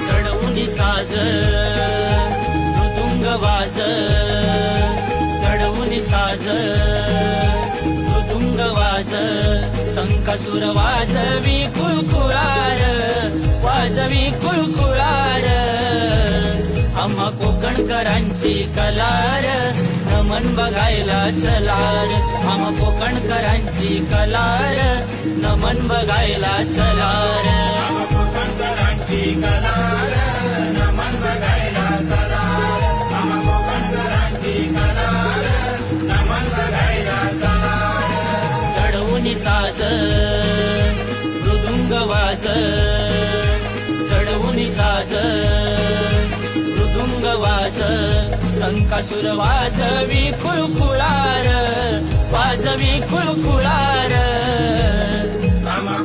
चढवून साज मृदुंग वाज, चढवून साज मृदुंग वाज, संकासुर वाजवी कुळकुळार, वाजवी कुळकुळार. आम्हा कोकणकरांची कलार, नमन बघायला चलार. आम्हा कोकणकरांची कलार, नमन बघायला चलार. कोकणकरांची कलार, नमन बघायला चलार. आम्हा कोकणकरांची कलार, नमन बघायला चलार. चढवून साज मृदुंग वाज, चढवून साज मृदुंग वाज, संकासुर वाजवी कुळकुळार, वाजवी कुळकुळार. आम्हा